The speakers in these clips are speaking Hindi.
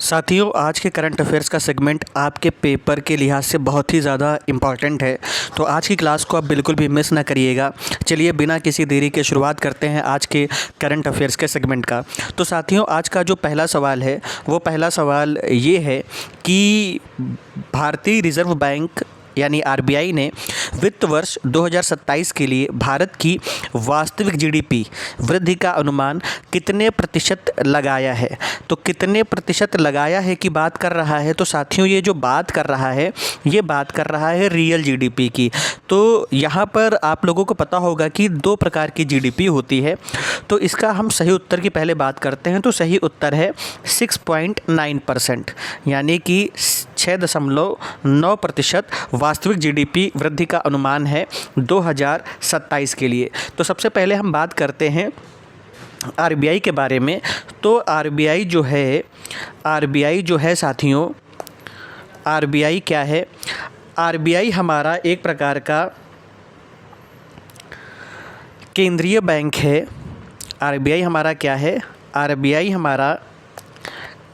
साथियों, आज के करंट अफेयर्स का सेगमेंट आपके पेपर के लिहाज से बहुत ही ज़्यादा इम्पॉर्टेंट है, तो आज की क्लास को आप बिल्कुल भी मिस ना करिएगा। चलिए बिना किसी देरी के शुरुआत करते हैं आज के करंट अफेयर्स के सेगमेंट का। तो साथियों, आज का जो पहला सवाल है वो पहला सवाल ये है कि भारतीय रिज़र्व बैंक यानी आरबीआई ने वित्त वर्ष 2027 के लिए भारत की वास्तविक जीडीपी वृद्धि का अनुमान कितने प्रतिशत लगाया है। तो कितने प्रतिशत लगाया है की बात कर रहा है। तो साथियों, ये जो बात कर रहा है ये बात कर रहा है रियल जीडीपी की। तो यहाँ पर आप लोगों को पता होगा कि दो प्रकार की जीडीपी होती है। तो इसका हम सही उत्तर की पहले बात करते हैं। तो सही उत्तर है 6.9%, यानी कि 6.9% वास्तविक जीडीपी वृद्धि का अनुमान है 2027 के लिए। तो सबसे पहले हम बात करते हैं आरबीआई के बारे में। तो आरबीआई जो है साथियों, आरबीआई क्या है? आरबीआई हमारा एक प्रकार का केंद्रीय बैंक है। आरबीआई हमारा क्या है? आरबीआई हमारा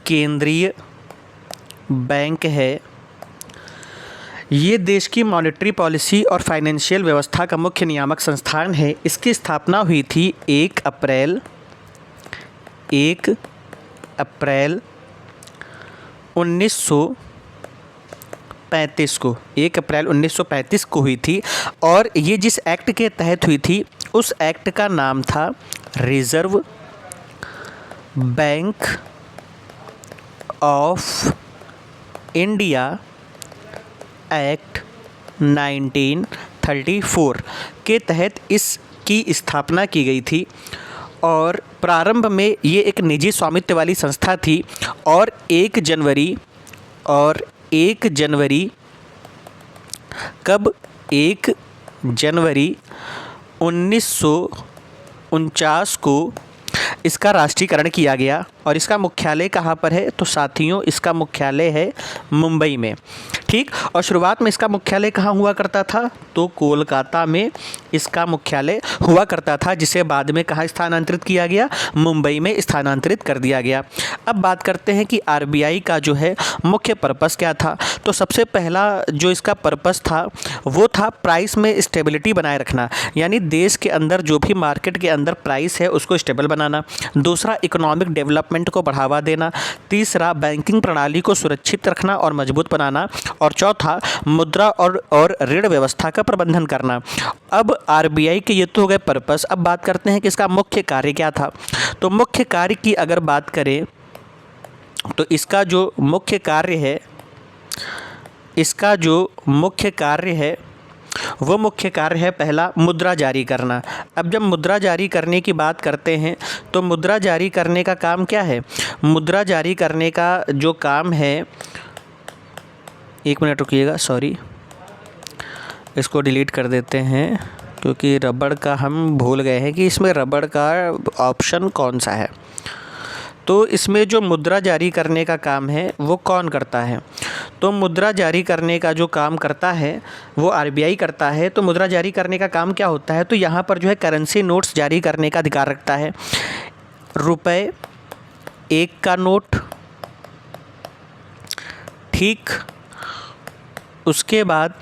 केंद्रीय बैंक है। ये देश की मॉनेटरी पॉलिसी और फाइनेंशियल व्यवस्था का मुख्य नियामक संस्थान है। इसकी स्थापना हुई थी 1 अप्रैल 1935 को। 1 अप्रैल 1935 को हुई थी। और ये जिस एक्ट के तहत हुई थी उस एक्ट का नाम था reserve bank of India act 1934 के तहत इसकी स्थापना की गई थी। और प्रारंभ में ये एक निजी स्वामित्व वाली संस्था थी। और 1 जनवरी कब 1 जनवरी 1949 को इसका राष्ट्रीयकरण किया गया। और इसका मुख्यालय कहाँ पर है? तो साथियों, इसका मुख्यालय है मुंबई में। ठीक। और शुरुआत में इसका मुख्यालय कहाँ हुआ करता था? तो कोलकाता में इसका मुख्यालय हुआ करता था, जिसे बाद में कहाँ स्थानांतरित किया गया? मुंबई में स्थानांतरित कर दिया गया। अब बात करते हैं कि आरबीआई का जो है मुख्य पर्पस क्या था। तो सबसे पहला जो इसका पर्पस था वो था प्राइस में स्टेबिलिटी बनाए रखना, यानी देश के अंदर जो भी मार्केट के अंदर प्राइस है उसको स्टेबल बनाना। दूसरा, इकोनॉमिक डेवलपमेंट को बढ़ावा देना। तीसरा, बैंकिंग प्रणाली को सुरक्षित रखना और मजबूत बनाना। और चौथा, मुद्रा और ऋण व्यवस्था का प्रबंधन करना। अब आरबीआई के ये तो हो गए पर्पस। अब बात करते हैं कि इसका मुख्य कार्य क्या था। तो मुख्य कार्य की अगर बात करें तो इसका जो मुख्य कार्य है वो मुख्य कार्य है पहला, मुद्रा जारी करना। अब जब मुद्रा जारी करने की बात करते हैं तो मुद्रा जारी करने का काम क्या है? मुद्रा जारी करने का जो काम है, 1 मिनट रुकिएगा, सॉरी, इसको डिलीट कर देते हैं क्योंकि रबड़ का हम भूल गए हैं कि इसमें रबड़ का ऑप्शन कौन सा है। तो इसमें जो मुद्रा जारी करने का काम है वो कौन करता है? तो मुद्रा जारी करने का जो काम करता है वो आरबीआई करता है। तो मुद्रा जारी करने का काम क्या होता है? तो यहाँ पर जो है करेंसी नोट्स जारी करने का अधिकार रखता है। रुपए 1 का नोट, ठीक, उसके बाद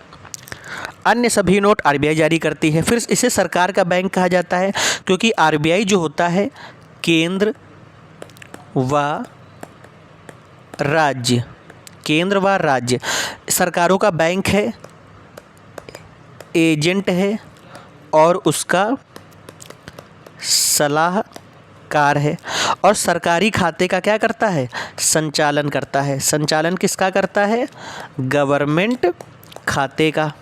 अन्य सभी नोट आरबीआई जारी करती है। फिर इसे सरकार का बैंक कहा जाता है, क्योंकि आरबीआई जो होता है केंद्र व राज्य सरकारों का बैंक है, एजेंट है और उसका सलाहकार है। और सरकारी खाते का क्या करता है? संचालन करता है। संचालन किसका करता है? गवर्नमेंट खाते का।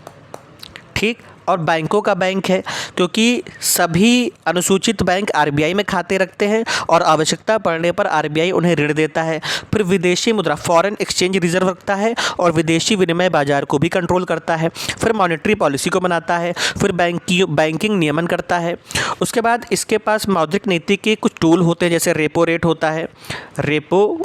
ठीक। और बैंकों का बैंक है, क्योंकि सभी अनुसूचित बैंक आरबीआई में खाते रखते हैं और आवश्यकता पड़ने पर आरबीआई उन्हें ऋण देता है। फिर विदेशी मुद्रा फॉरेन एक्सचेंज रिजर्व रखता है और विदेशी विनिमय बाजार को भी कंट्रोल करता है। फिर मॉनेटरी पॉलिसी को बनाता है। फिर बैंकिंग नियमन करता है। उसके बाद इसके पास मौद्रिक नीति के कुछ टूल होते हैं, जैसे रेपो रेट होता है। रेपो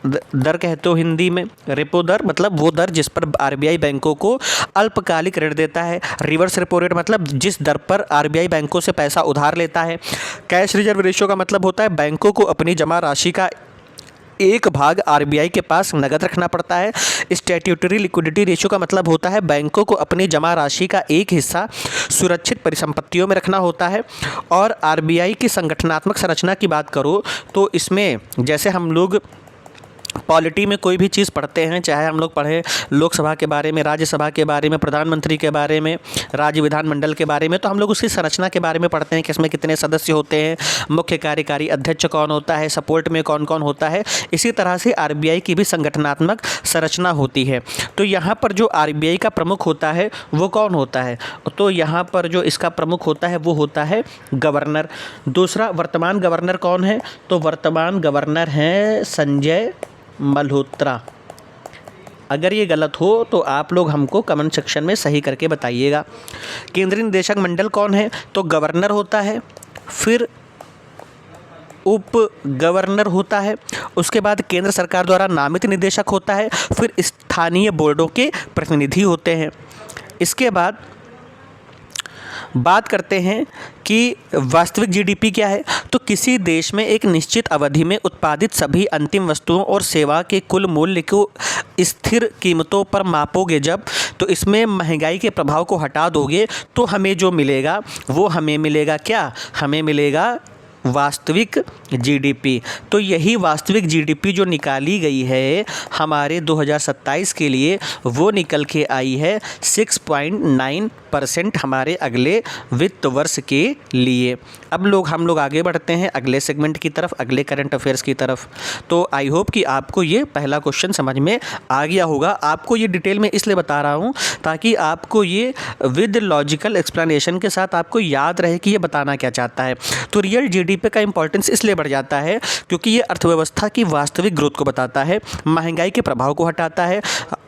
दर कहते हो हिंदी में। रेपो दर मतलब वो दर जिस पर आरबीआई बैंकों को अल्पकालिक ऋण देता है। रिवर्स रेपो रेट मतलब जिस दर पर आरबीआई बैंकों से पैसा उधार लेता है। कैश रिजर्व रेशियो का मतलब होता है बैंकों को अपनी जमा राशि का एक भाग आरबीआई के पास नगद रखना पड़ता है। स्टैट्यूटरी लिक्विडिटी रेशियो का मतलब होता है बैंकों को अपनी जमा राशि का एक हिस्सा सुरक्षित परिसंपत्तियों में रखना होता है। और आरबीआई की संगठनात्मक संरचना की बात करो तो इसमें जैसे हम लोग पॉलिटी में कोई भी चीज़ पढ़ते हैं, चाहे हम लोग पढ़ें लोकसभा के बारे में, राज्यसभा के बारे में, प्रधानमंत्री के बारे में, राज्य विधानमंडल के बारे में, तो हम लोग उसकी संरचना के बारे में पढ़ते हैं कि इसमें कितने सदस्य होते हैं, मुख्य कार्यकारी अध्यक्ष कौन होता है, सपोर्ट में कौन कौन होता है। इसी तरह से आरबीआई की भी संगठनात्मक संरचना होती है। तो यहाँ पर जो आरबीआई का प्रमुख होता है वो कौन होता है, तो यहाँ पर जो इसका प्रमुख होता है वो होता है गवर्नर। दूसरा, वर्तमान गवर्नर कौन है, तो वर्तमान गवर्नर हैं संजय मल्होत्रा। अगर ये गलत हो तो आप लोग हमको कमेंट सेक्शन में सही करके बताइएगा। केंद्रीय निदेशक मंडल कौन है, तो गवर्नर होता है, फिर उप गवर्नर होता है, उसके बाद केंद्र सरकार द्वारा नामित निदेशक होता है, फिर स्थानीय बोर्डों के प्रतिनिधि होते हैं। इसके बाद बात करते हैं कि वास्तविक जीडीपी क्या है, तो किसी देश में एक निश्चित अवधि में उत्पादित सभी अंतिम वस्तुओं और सेवा के कुल मूल्य को स्थिर कीमतों पर मापोगे जब, तो इसमें महंगाई के प्रभाव को हटा दोगे तो हमें जो मिलेगा वो हमें मिलेगा क्या, हमें मिलेगा वास्तविक जीडीपी। तो यही वास्तविक जीडीपी जो निकाली गई है हमारे 2027 के लिए, वो निकल के आई है 6.9% हमारे अगले वित्त वर्ष के लिए। अब हम लोग आगे बढ़ते हैं अगले सेगमेंट की तरफ, अगले करंट अफेयर्स की तरफ। तो आई होप कि आपको ये पहला क्वेश्चन समझ में आ गया होगा। आपको ये डिटेल में इसलिए बता रहा हूँ ताकि आपको ये विद लॉजिकल एक्सप्लेनेशन के साथ आपको याद रहे कि ये बताना क्या चाहता है। तो रियल जीडीपी का इंपॉर्टेंस इसलिए बढ़ जाता है क्योंकि ये अर्थव्यवस्था की वास्तविक ग्रोथ को बताता है, महंगाई के प्रभाव को हटाता है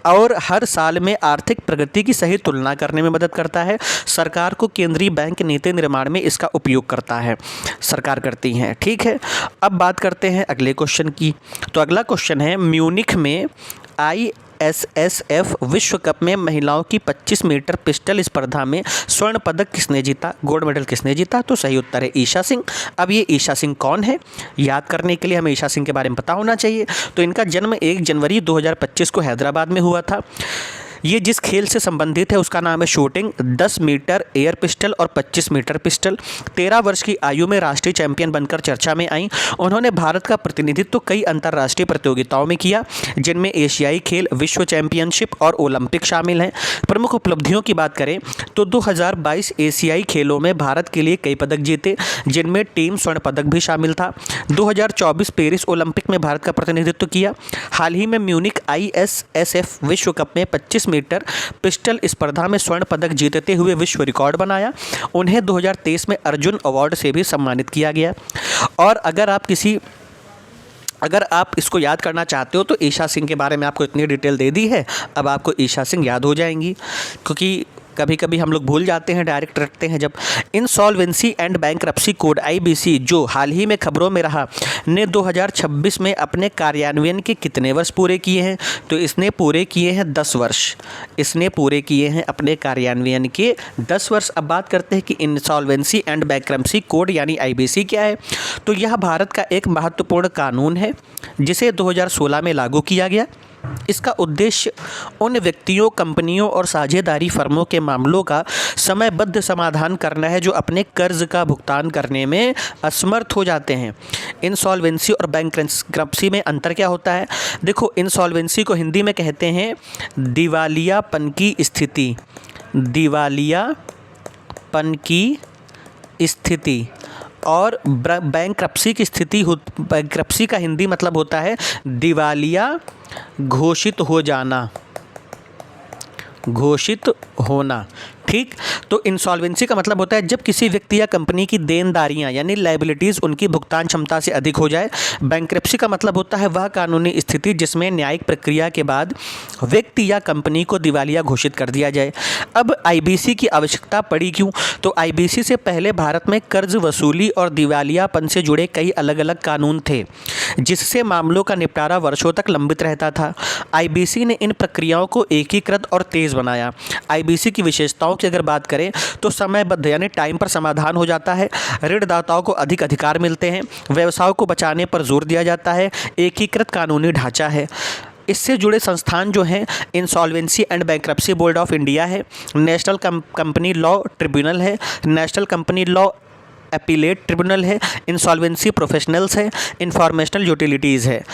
और हर साल में आर्थिक प्रगति की सही तुलना करने में मदद करता है। सरकार को केंद्रीय बैंक नीति निर्माण में इसका उपयोग करता है, सरकार करती है। ठीक है, अब बात करते हैं अगले क्वेश्चन की। तो अगला क्वेश्चन है, म्यूनिख में ISSF विश्व कप में महिलाओं की 25 मीटर पिस्टल स्पर्धा में स्वर्ण पदक किसने जीता, गोल्ड मेडल किसने जीता, तो सही उत्तर है ईशा सिंह। अब ये ईशा सिंह कौन है, याद करने के लिए हमें ईशा सिंह के बारे में पता होना चाहिए। तो इनका जन्म 1 जनवरी 2025 को हैदराबाद में हुआ था। ये जिस खेल से संबंधित है उसका नाम है शूटिंग, 10 मीटर एयर पिस्टल और 25 मीटर पिस्टल। 13 वर्ष की आयु में राष्ट्रीय चैंपियन बनकर चर्चा में आई। उन्होंने भारत का प्रतिनिधित्व कई अंतर्राष्ट्रीय प्रतियोगिताओं में किया जिनमें एशियाई खेल, विश्व चैंपियनशिप और ओलंपिक शामिल हैं। प्रमुख उपलब्धियों की बात करें तो 2022 एशियाई खेलों में भारत के लिए कई पदक जीते जिनमें टीम स्वर्ण पदक भी शामिल था। 2024 पेरिस ओलंपिक में भारत का प्रतिनिधित्व किया। हाल ही में म्यूनिख ISSF विश्व कप में 25 मीटर पिस्टल स्पर्धा में स्वर्ण पदक जीतते हुए विश्व रिकॉर्ड बनाया। उन्हें 2023 में अर्जुन अवार्ड से भी सम्मानित किया गया। और अगर आप इसको याद करना चाहते हो तो ईशा सिंह के बारे में आपको इतनी डिटेल दे दी है, अब आपको ईशा सिंह याद हो जाएंगी, क्योंकि कभी कभी हम लोग भूल जाते हैं, डायरेक्ट रखते हैं जब। Insolvency and bankruptcy code IBC जो हाल ही में खबरों में रहा ने 2026 में अपने कार्यान्वयन के कितने वर्ष पूरे किए हैं, तो इसने पूरे किए हैं 10 वर्ष। इसने पूरे किए हैं अपने कार्यान्वयन के 10 वर्ष। अब बात करते हैं कि इंसॉल्वेंसी एंड बैंक्रप्सी कोड यानी IBC क्या है। तो यह भारत का एक महत्वपूर्ण कानून है जिसे 2016 में लागू किया गया। इसका उद्देश्य उन व्यक्तियों, कंपनियों और साझेदारी फर्मों के मामलों का समयबद्ध समाधान करना है जो अपने कर्ज का भुगतान करने में असमर्थ हो जाते हैं। इंसॉल्वेंसी और बैंक्रप्सी में अंतर क्या होता है, देखो इंसॉल्वेंसी को हिंदी में कहते हैं दिवालियापन की स्थिति, दिवालियापन की स्थिति। और बैंक्रप्सी की स्थिति, बैंक्रप्सी का हिंदी मतलब होता है दिवालिया घोषित हो जाना, घोषित होना। ठीक, तो इंसॉल्वेंसी का मतलब होता है जब किसी व्यक्ति या कंपनी की देनदारियां यानी लायबिलिटीज़ उनकी भुगतान क्षमता से अधिक हो जाए। बैंक्रप्सी का मतलब होता है वह कानूनी स्थिति जिसमें न्यायिक प्रक्रिया के बाद व्यक्ति या कंपनी को दिवालिया घोषित कर दिया जाए। अब IBC की आवश्यकता पड़ी क्यों, तो IBC से पहले भारत में कर्ज वसूली और दिवालियापन से जुड़े कई अलग अलग कानून थे जिससे मामलों का निपटारा वर्षों तक लंबित रहता था। IBC ने इन प्रक्रियाओं को एकीकृत और तेज़ बनाया। IBC की विशेषताओं की अगर बात करें करें तो समयबद्ध यानी टाइम पर समाधान हो जाता है, ऋणदाताओं को अधिक अधिकार मिलते हैं, व्यवसायों को बचाने पर जोर दिया जाता है, एकीकृत कानूनी ढांचा है। इससे जुड़े संस्थान जो हैं insolvency and bankruptcy board of India है, नेशनल कंपनी लॉ ट्रिब्यूनल है, national company law appellate tribunal है, इंसॉल्वेंसी प्रोफेशनल्स है, इंफॉर्मेशनल यूटिलिटीज़ है।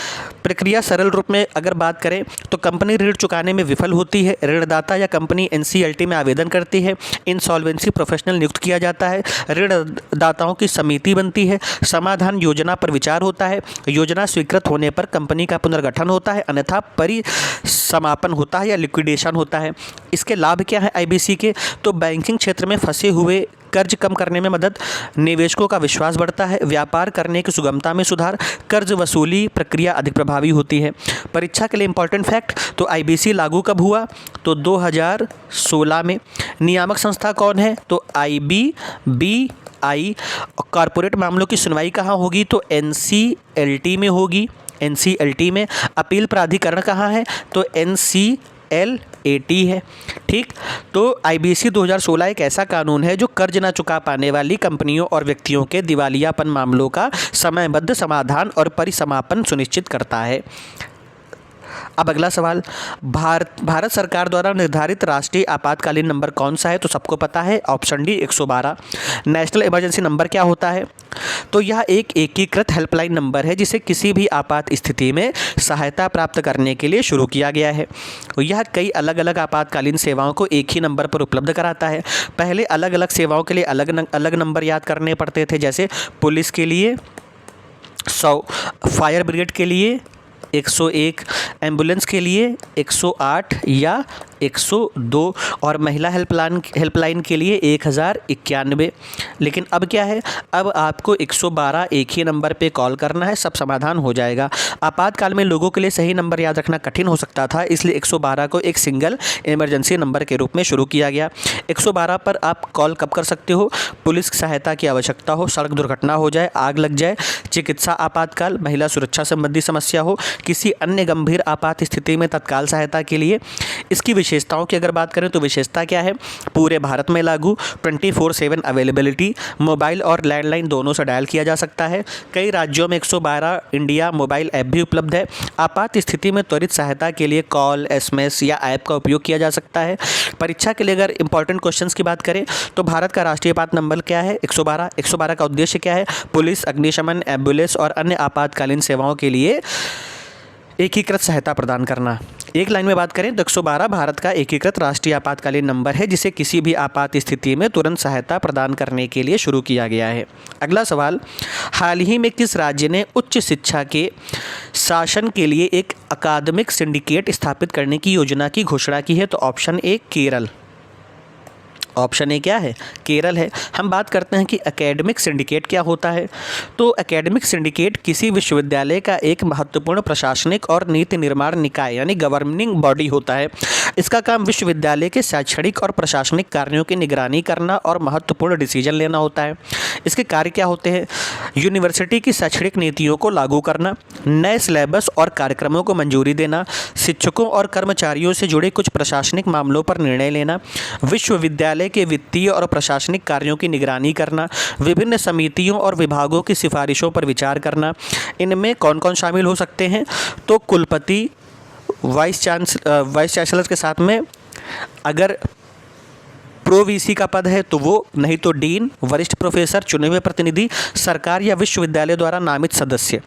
प्रक्रिया सरल रूप में अगर बात करें तो कंपनी ऋण चुकाने में विफल होती है, ऋणदाता या कंपनी एनसीएलटी में आवेदन करती है, इंसॉल्वेंसी प्रोफेशनल नियुक्त किया जाता है, ऋणदाताओं की समिति बनती है, समाधान योजना पर विचार होता है, योजना स्वीकृत होने पर कंपनी का पुनर्गठन होता है, अन्यथा परिसमापन होता है या लिक्विडेशन होता है। इसके लाभ क्या है आईबीसी के? तो बैंकिंग क्षेत्र में फंसे हुए कर्ज कम करने में मदद, निवेशकों का विश्वास बढ़ता है, व्यापार करने की सुगमता में सुधार, कर्ज वसूली प्रक्रिया अधिक प्रभावी होती है। परीक्षा के लिए इंपॉर्टेंट फैक्ट, तो आईबीसी लागू कब हुआ? तो 2016 में। नियामक संस्था कौन है? तो आईबीबीआई। कॉरपोरेट मामलों की सुनवाई कहाँ होगी? तो एनसीएलटी में होगी, एनसीएलटी में। अपील प्राधिकरण कहाँ है? तो एनसीएलएटी है। ठीक, तो आईबीसी 2016 एक ऐसा कानून है जो कर्ज न चुका पाने वाली कंपनियों और व्यक्तियों के दिवालियापन मामलों का समयबद्ध समाधान और परिसमापन सुनिश्चित करता है। अब अगला सवाल, भारत सरकार द्वारा निर्धारित राष्ट्रीय आपातकालीन नंबर कौन सा है? तो सबको पता है, option D 112। National emergency number क्या होता है? तो यह एक एकीकृत हेल्पलाइन नंबर है जिसे किसी भी आपात स्थिति में सहायता प्राप्त करने के लिए शुरू किया गया है। यह कई अलग अलग आपातकालीन सेवाओं को एक ही नंबर पर उपलब्ध कराता है। पहले अलग अलग सेवाओं के लिए अलग अलग नंबर याद करने पड़ते थे, जैसे पुलिस के लिए 100, फायर ब्रिगेड के लिए 101, एम्बुलेंस के लिए 108 या 102 और महिला हेल्पलाइन के लिए 1091। लेकिन अब क्या है? अब आपको 112 एक ही नंबर पे कॉल करना है, सब समाधान हो जाएगा। आपातकाल में लोगों के लिए सही नंबर याद रखना कठिन हो सकता था, इसलिए 112 को एक सिंगल इमरजेंसी नंबर के रूप में शुरू किया गया। 112 पर आप कॉल कब कर सकते हो? पुलिस सहायता की आवश्यकता हो, सड़क दुर्घटना हो जाए, आग लग जाए, चिकित्सा आपातकाल, महिला सुरक्षा संबंधी समस्या हो, किसी अन्य गंभीर आपात स्थिति में तत्काल सहायता के लिए। इसकी विशेषताओं की अगर बात करें तो विशेषता क्या है? पूरे भारत में लागू, 24/7 अवेलेबिलिटी, मोबाइल और लैंडलाइन दोनों से डायल किया जा सकता है। कई राज्यों में 112 इंडिया मोबाइल ऐप भी उपलब्ध है। आपात स्थिति में त्वरित सहायता के लिए कॉल, एसएमएस या ऐप का उपयोग किया जा सकता है। परीक्षा के लिए अगर इंपॉर्टेंट क्वेश्चंस की बात करें तो भारत का राष्ट्रीय आपात नंबर क्या है? 112। 112 का उद्देश्य क्या है? पुलिस, अग्निशमन, एम्बुलेंस और अन्य आपातकालीन सेवाओं के लिए एकीकृत सहायता प्रदान करना। एक लाइन में बात करें तो 112 भारत का एकीकृत राष्ट्रीय आपातकालीन नंबर है जिसे किसी भी आपात स्थिति में तुरंत सहायता प्रदान करने के लिए शुरू किया गया है। अगला सवाल, हाल ही में किस राज्य ने उच्च शिक्षा के शासन के लिए एक अकादमिक सिंडिकेट स्थापित करने की योजना की घोषणा की है? तो option A Kerala. Option A क्या है? केरल है। हम बात करते हैं कि एकेडमिक सिंडिकेट क्या होता है। तो एकेडमिक सिंडिकेट किसी विश्वविद्यालय का एक महत्वपूर्ण प्रशासनिक और नीति निर्माण निकाय यानी गवर्निंग बॉडी होता है। इसका काम विश्वविद्यालय के शैक्षणिक और प्रशासनिक कार्यों की निगरानी करना और महत्वपूर्ण डिसीजन लेना होता है। इसके कार्य क्या होते हैं? यूनिवर्सिटी की शैक्षणिक नीतियों को लागू करना, नए सिलेबस और कार्यक्रमों को मंजूरी देना, शिक्षकों और कर्मचारियों से जुड़े कुछ प्रशासनिक मामलों पर निर्णय लेना, विश्वविद्यालय के वित्तीय और प्रशासनिक कार्यों की निगरानी करना, विभिन्न समितियों और विभागों की सिफारिशों पर विचार करना। इनमें कौन कौन शामिल हो सकते हैं? तो कुलपति, वाइस चांसलर के साथ में अगर प्रो वीसी का पद है तो वो, नहीं तो डीन, वरिष्ठ प्रोफेसर, चुने हुए प्रतिनिधि, सरकार या विश्वविद्यालय द्वारा नामित सदस्य।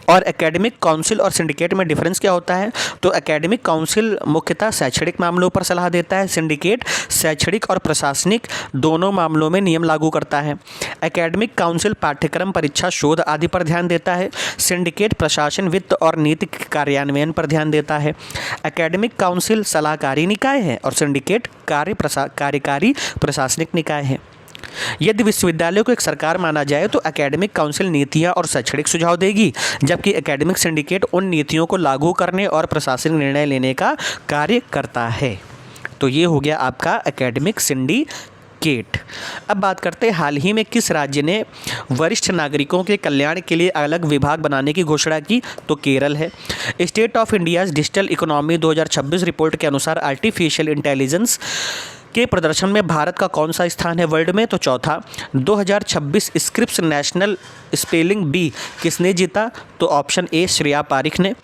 और एकेडमिक काउंसिल और सिंडिकेट में डिफरेंस क्या होता है? तो एकेडमिक काउंसिल मुख्यतः शैक्षणिक मामलों पर सलाह देता है, सिंडिकेट शैक्षणिक और प्रशासनिक दोनों मामलों में नियम लागू करता है। एकेडमिक काउंसिल पाठ्यक्रम, परीक्षा, शोध आदि पर ध्यान देता है, सिंडिकेट प्रशासन, वित्त और नीति कार्यान्वयन पर ध्यान देता है। एकेडमिक काउंसिल सलाहकारी निकाय है और सिंडिकेट कार्यकारी प्रशासनिक निकाय है। यदि विश्वविद्यालय को एक सरकार माना जाए तो एकेडमिक काउंसिल नीतियां और शैक्षणिक सुझाव देगी, जबकि एकेडमिक सिंडिकेट उन नीतियों को लागू करने और प्रशासनिक निर्णय लेने का कार्य करता है। तो ये हो गया आपका एकेडमिक सिंडिकेट। अब बात करते हैं हाल ही में किस राज्य ने वरिष्ठ नागरिकों के कल्याण के लिए अलग विभाग बनाने की घोषणा की? तो केरल है। State of India's digital economy 2026 report के अनुसार आर्टिफिशियल इंटेलिजेंस के प्रदर्शन में भारत का कौन सा स्थान है वर्ल्ड में? तो चौथा। 2026 स्क्रिप्स नेशनल स्पेलिंग बी किसने जीता? तो ऑप्शन ए श्रेया पारिख ने।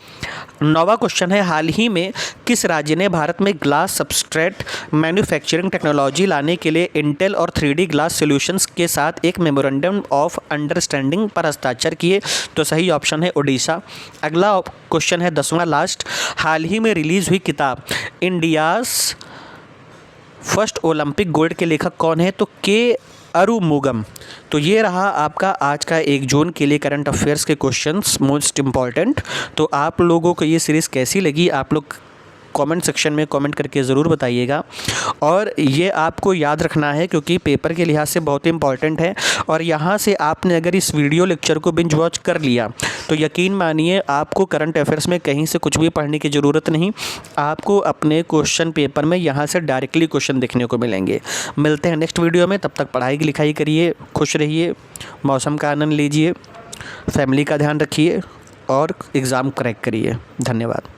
9वां क्वेश्चन है, हाल ही में किस राज्य ने भारत में ग्लास सबस्ट्रेट मैन्युफैक्चरिंग टेक्नोलॉजी लाने के लिए इंटेल और 3D ग्लास सॉल्यूशंस के साथ एक मेमोरेंडम ऑफ अंडरस्टैंडिंग पर हस्ताक्षर किए? तो सही ऑप्शन है उड़ीसा। अगला क्वेश्चन है 10वां लास्ट, हाल ही में रिलीज हुई किताब इंडियाज़ फर्स्ट ओलंपिक गोल्ड के लेखक कौन है? तो के अरुमुगम। तो ये रहा आपका आज का 1 जून के लिए करंट अफेयर्स के क्वेश्चंस मोस्ट इम्पॉर्टेंट। तो आप लोगों को ये सीरीज़ कैसी लगी आप लोग कमेंट सेक्शन में कमेंट करके ज़रूर बताइएगा। और ये आपको याद रखना है क्योंकि पेपर के लिहाज से बहुत इंपॉर्टेंट है। और यहाँ से आपने अगर इस वीडियो लेक्चर को बिंज वॉच कर लिया तो यकीन मानिए आपको करंट अफेयर्स में कहीं से कुछ भी पढ़ने की ज़रूरत नहीं, आपको अपने क्वेश्चन पेपर में यहाँ से डायरेक्टली क्वेश्चन देखने को मिलेंगे। मिलते हैं नेक्स्ट वीडियो में, तब तक पढ़ाई लिखाई करिए, खुश रहिए, मौसम का आनंद लीजिए, फैमिली का ध्यान रखिए और एग्ज़ाम क्रैक करिए। धन्यवाद।